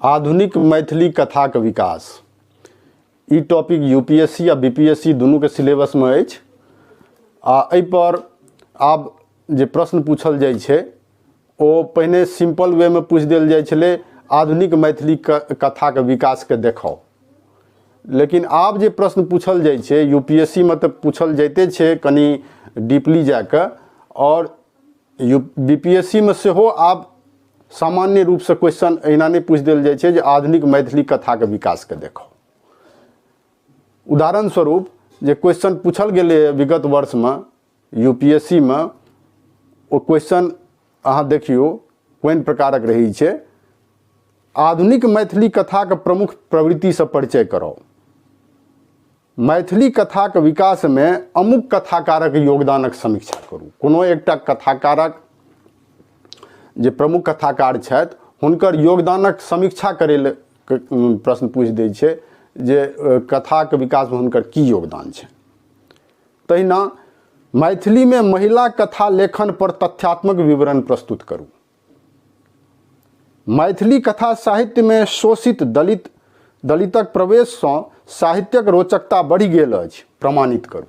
आधुनिक मैथिली कथाक विकास ई topic UPSC आ BPSC दुनू के सिलेबस में अछि। आ एहि पर आब जे प्रश्न पूछल जाइ छै ओ पहिने सिंपल वे में पूछ देल जाइ छलै आधुनिक मैथिली कथाक विकास के देखाउ, लेकिन आब जे प्रश्न पूछल जाइ छै यूपीएससी में तऽ पूछल जाइते छै कनी डीपली जाके, और बीपीएससी में सेहो आब सामान्य रूप से क्वेश्चन एहिना नहीं पूछ देल जाइ छै जे आधुनिक मैथिली कथाक विकास के देखाउ। उदाहरण स्वरूप जे क्वेश्चन पूछल गेलै विगत वर्ष में यूपीएससी में, वो क्वेश्चन अहाँ देखियो कोन प्रकारक रही छै, आधुनिक मैथिली कथाक प्रमुख प्रवृत्ति से परिचय कराउ। मैथिली कथाक विकास में अमुक कथाकारक योगदानक समीक्षा करू। कोनो एकटा कथाकारक जे प्रमुख कथाकार छथि हुनकर योगदानक समीक्षा करै लेल प्रश्न पूछ दै छै जे कथाक विकास में हुनकर की योगदान छै। तहिना मैथिली में महिला कथा लेखन पर तथ्यात्मक विवरण प्रस्तुत करू। मैथिली कथा साहित्य में शोषित दलितक प्रवेश से साहित्यक रोचकता बढ़ि गेल अछि, प्रमाणित करू।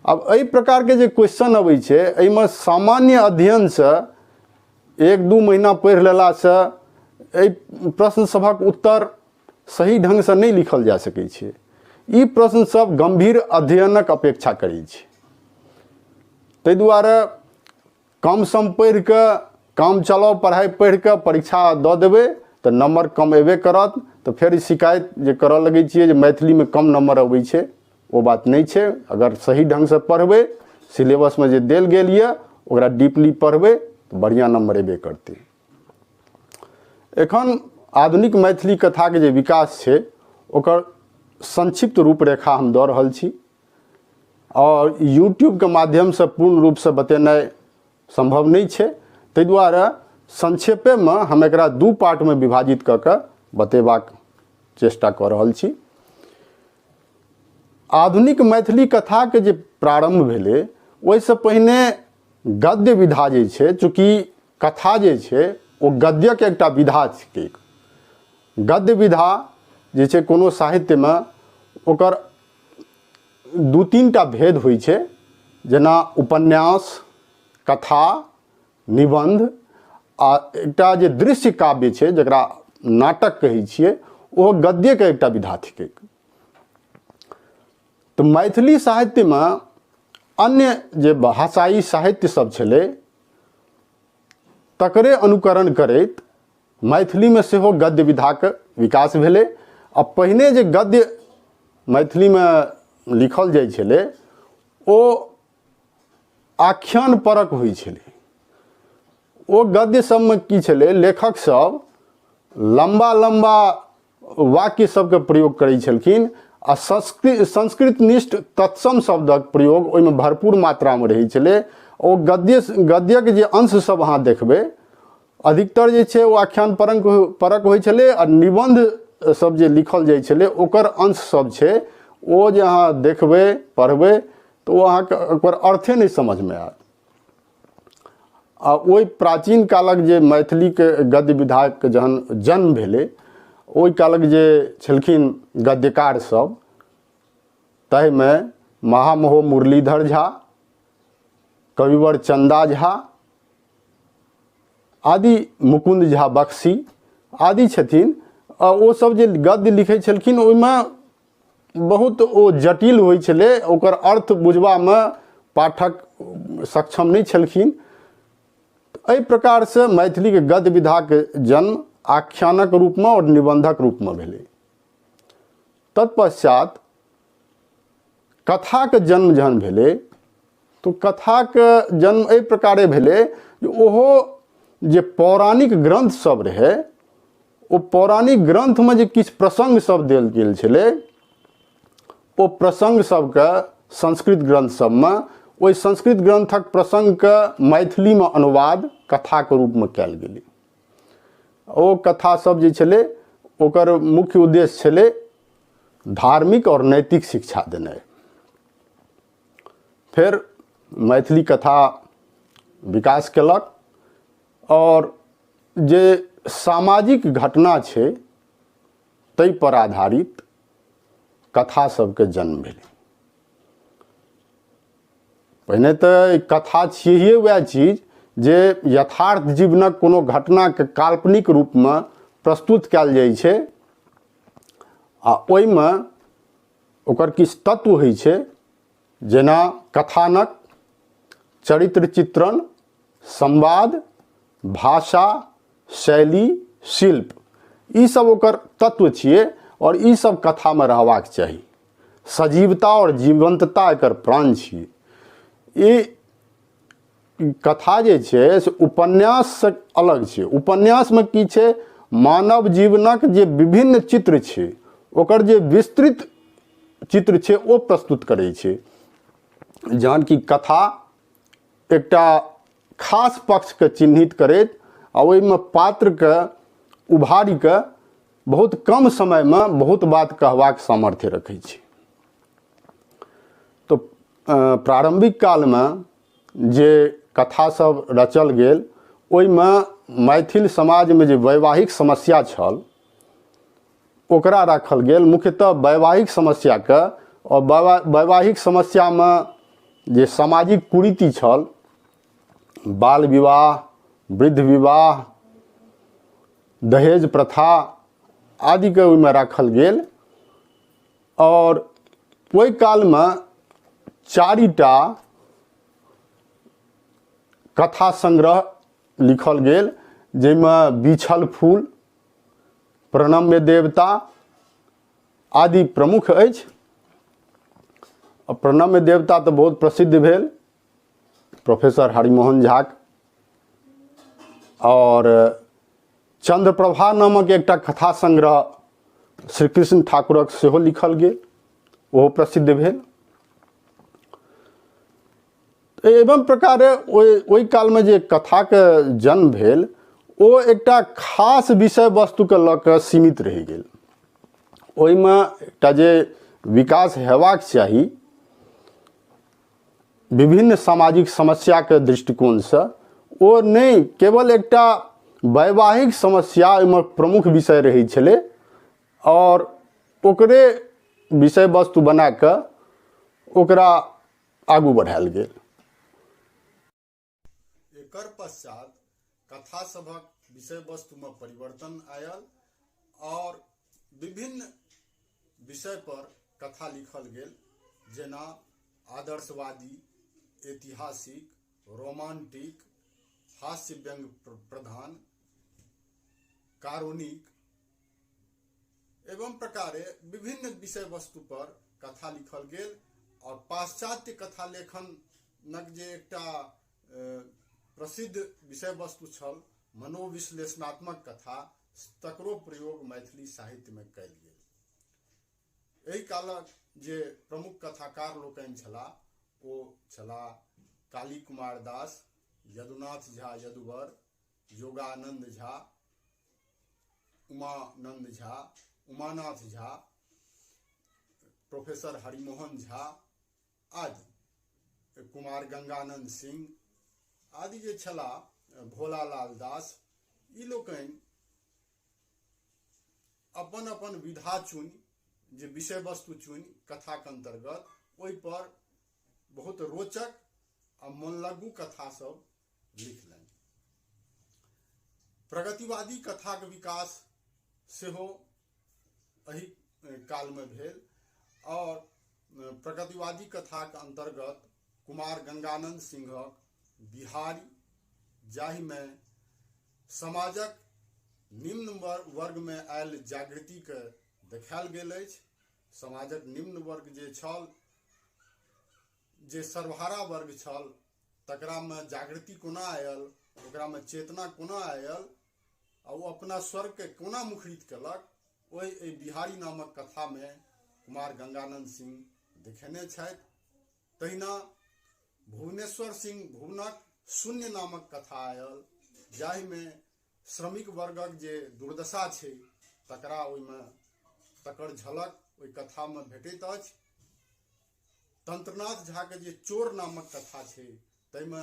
अब एहि प्रकार के जे क्वेश्चन अबै छै एहिमे सामान्य अध्ययन से 1-2 महीना पढ़ि लेला से एहि प्रश्न सभक उत्तर सही ढंग से नहीं लिखल जा सकै छै। ई प्रश्न सब गंभीर अध्ययनक अपेक्षा करै छै। ताहि दुआरे कम सम पढ़ि के काम चलाओ पढ़ाई पढ़ि के परीक्षा दऽ देबै तऽ नंबर कम एबे करत, तो फिर शिकायत जे करऽ लगै छियै जे मैथिली में कम नंबर अबै छै, वो बात नहीं छै। अगर सही ढंग से पढ़बै, सिलेबस में जे देल गेल यऽ ओकरा डीपली पढ़बै तो बढ़िया नंबर एबे करतै। एखन आधुनिक मैथिली कथा के जे विकास छै ओकर संक्षिप्त रूपरेखा हम दऽ रहल छी, और यूट्यूब के माध्यम से पूर्ण रूप से बतेनाइ संभव नहीं छै। ताहि दुआरे संक्षेपे में हम एकरा 2 पार्ट में विभाजित कऽ के बतेबाक चेष्टा कऽ रहल छी। आधुनिक मैथिली कथा के जे प्रारंभ भेलै ओहिसँ पहिने गद्य विधा जे छै, चूँकि कथा जे छै ओ गद्य के एकटा विधा छै। गद्य विधा जे छै कोनो साहित्य में ओकर 2-3 टा भेद होइ छै, जेना उपन्यास, कथा, निबंध आ एकटा जे दृश्य काव्य छै जकरा नाटक कहै छियै, ओ गद्य के एकटा विधा थिकै। तो मैथिली साहित्य में अन्य जे भाषाई साहित्य सब छलै तकरे अनुकरण करैत मैथिली में सेहो गद्य विधाक विकास भेलै। आ पहिने जे गद्य मैथिली में लिखल जाइ छलै ओ आख्यान परक होइ छलै। ओ गद्य सब में की छलै, लेखक सब लंबा लंबा वाक्य सबके प्रयोग करै छलखिन आ संस्कृत निष्ठ तत्सम शब्दक प्रयोग ओहिमे भरपूर मात्रा में रहै छलै। ओ गद्यक जे अंश सब अहाँ देखबै अधिकतर जे छै ओ आख्यान परक होइ छलै, आ निबंध सब जे लिखल जाइ छलै ओकर अंश सब छै ओ जे अहाँ देखबै पढ़बै तो ओ अहाँके ओकर अर्थे नहीं समझ में आयत। आ ओहि प्राचीन कालक जे मैथिली के गद्य विधाक जहन जन्म भेलै ओहि कालक जे छलखिन गद्यकार सब, ताहि में महामहो मुरलीधर झा, कविवर चंदा झा आदि, मुकुंद झा बख्शी आदि छथिन। ओ सब जे गद्य लिखै छलखिन ओहिमे बहुत ओ जटिल होइ छलै, ओकर अर्थ बुझबा में पाठक सक्षम नहीं छलखिन। एहि प्रकार से मैथिली के गद्य विधा के जन्म आख्यानक रूप में और निबंधक रूप में भेलै। तत्पश्चात कथा के जन्म जहन भेलै तो कथा के जन्म एहि प्रकारे भेलै जे ओहो जे पौराणिक ग्रंथ सब रहे ओ पौराणिक ग्रंथ में जे किछु प्रसंग सब देल गेल छलै ओ प्रसंग सबके संस्कृत ग्रंथ सब में ओहि संस्कृत ग्रंथक प्रसंग के मैथिली में अनुवाद कथा के रूप में कयल गेलै। ओ कथा सब जे छलै ओकर मुख्य उद्देश्य छलै धार्मिक और नैतिक शिक्षा देनाइ। फिर मैथिली कथा विकास केलक और जे सामाजिक घटना छै ताहि पर आधारित कथा सबके जन्म भेलै। पहिने तऽ कथा छियै वएह चीज जे यथार्थ जीवनक कोनो घटनाके काल्पनिक रूपमे प्रस्तुत कयल जाइ छै आ ओहिमे ओकर किछु तत्व होइ छै, जेना कथानक, चरित्र चित्रण, संवाद, भाषा, शैली, शिल्प, ई सब ओकर तत्व छियै और ई सब कथामे रहबाक चाही। सजीवता और जीवंतता एकर प्राण छियै। ई कथा जे छै से उपन्यास से अलग छै। उपन्यासमे की छै, मानव जीवनक जे विभिन्न चित्र छै ओकर जे विस्तृत चित्र छै ओ प्रस्तुत करै छै, जहन कि कथा एकटा खास पक्षके चिन्हित करैत आ ओहिमे पात्रके उभारी के बहुत कम समयमे बहुत बात कहबाक सामर्थ्य रखै छै। तो प्रारंभिक कालमे जे कथा सब रचल गेल ओहिमे मैथिल समाजमे जे वैवाहिक समस्या छल ओकरा राखल गेल, मुख्यतः वैवाहिक समस्याके, और वैवाहिक समस्यामे जे सामाजिक कुरीति छल, बाल विवाह, वृद्ध विवाह, दहेज प्रथा आदि के ओहिमे राखल गेल। और ओहि कालमे 4टा कथा संग्रह लिखल गेल, जाहिमे बिछल फूल, प्रणम्य देवता आदि प्रमुख अछि। प्रणम्य देवता तऽ बहुत प्रसिद्ध भेल प्रोफेसर हरिमोहन झा, और चंद्रप्रभा नामक एकटा कथा संग्रह श्री कृष्ण ठाकुरक सेहो लिखल गेल, ओहो प्रसिद्ध भेल। एवं प्रकारे ओहि कालमे जे कथाके जन्म भेल ओ एकटा खास विषय वस्तुके लऽ कऽ सीमित रहि गेल। ओहिमे एकटा जे विकास हेबाक चाही विभिन्न सामाजिक समस्याके दृष्टिकोणसँ, ओ नहि केवल एकटा वैवाहिक समस्या ओहिमे प्रमुख विषय रहै छलै और ओकरे विषय वस्तु बना कऽ ओकरा आगू बढ़ायल गेल। एकर पश्चात कथा सभक विषय वस्तुमे परिवर्तन आयल और विभिन्न विषय पर कथा लिखल गेल, जेना आदर्शवादी, ऐतिहासिक, रोमांटिक, हास्य व्यंग प्रधान, कारुणिक, एवं प्रकारे विभिन्न विषय वस्तु पर कथा लिखल गेल। और पाश्चात्य कथा लेखनक जे एकटा प्रसिद्ध विषय वस्तु छल मनोविश्लेषणात्मक कथा, तकरो प्रयोग मैथिली साहित्यमे कयल गेल। एहि कालक जे प्रमुख कथाकार लोकनि छलाह ओ छलाह काली कुमार दास, यदुनाथ झा यदुवर, योगानंद झा, उमानंद झा, उमानाथ झा, प्रोफेसर हरिमोहन झा आदि, कुमार गंगानंद सिंह आदि जे छलाह, भोलालाल दास, ई लोकनि अपन अपन विधा चुनि, जे विषय वस्तु चुनि कथाके अंतर्गत ओहि पर बहुत रोचक आ मनलगू कथा सब लिखलनि। प्रगतिवादी कथाक विकास सेहो एहि कालमे भेल और प्रगतिवादी कथाक अंतर्गत कुमार गंगानंद सिंहक बिहारी, जाहिमे समाजक निम्न वर्ग में आयल जागृति के देखायल गेल अछि। समाजक निम्न वर्ग जे छल, जे सर्वहारा वर्ग छल, तकरा में जागृति कोना आयल, ओकरा में चेतना कोना आयल आ वो अपना स्वर्ग के कोना मुखरित केलक, ओहि बिहारी नामक कथा में कुमार गंगानंद सिंह देखेने छथि। तहिना भुवनेश्वर सिंह भुवनक शून्य नामक कथा आयल, जाहि में श्रमिक वर्गक जे दुर्दशा छै तकरा ओहिमे तकर झलक ओहि कथा में भेटैत अछि। तंत्रनाथ झा के जे चोर नामक कथा छै, ताहिमे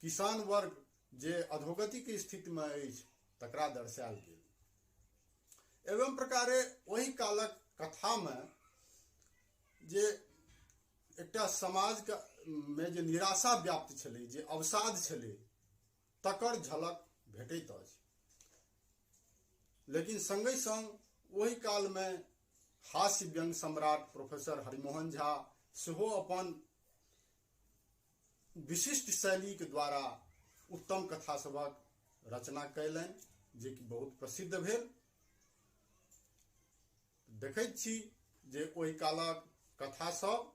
किसान वर्ग जे अधोगति के स्थिति में अछि तकरा दर्शायल गेल। एवं प्रकारे ओहि कालक कथा में जे एकटा समाज में जे निराशा व्याप्त छलै, जे अवसाद छलै, तकर झलक भेटैत अछि। लेकिन संगे संग ओहि काल में हास्य व्यंग सम्राट प्रोफेसर हरिमोहन झा सेहो अपन विशिष्ट शैली के द्वारा उत्तम कथा सबक रचना कयलनि, जे कि बहुत प्रसिद्ध भेल। देखैत छी जे ओहि कालक कथा सब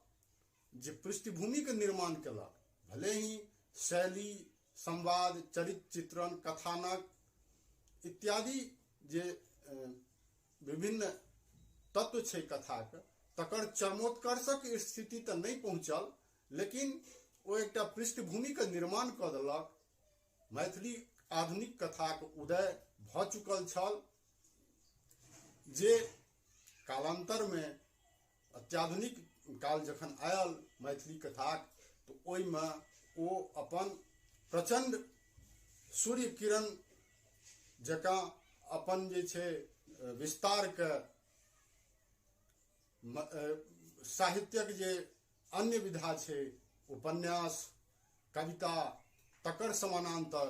जे पृष्ठभूमि के निर्माण केलक, भले ही शैली, संवाद, चरित्र चित्रण, कथानक इत्यादि जे विभिन्न तत्व छै कथाक, तकर चरमोत्कर्षक स्थिति तऽ नहीं पहुँचल, लेकिन ओ एकटा पृष्ठभूमि के निर्माण कऽ देलक। मैथिली आधुनिक कथाक उदय भऽ चुकल छल, जे कालांतर में अत्याधुनिक काल जखन आयल मैथिली कथाक, तो ओहिमे ओ अपन प्रचंड सूर्य किरण जकाँ अपन जे छै विस्तार के साहित्यक जे अन्य विधा छै, उपन्यास, कविता, तकर समानांतर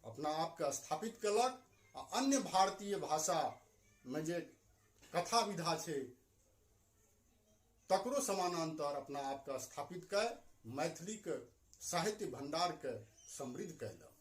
अपना आप के स्थापित कलक। आ अन्य भारतीय भाषा में जे कथा विधा छै, तकरो समानांतर अपना आप के स्थापित कर मैथिली के साहित्य भंडार के समृद्ध कयलक।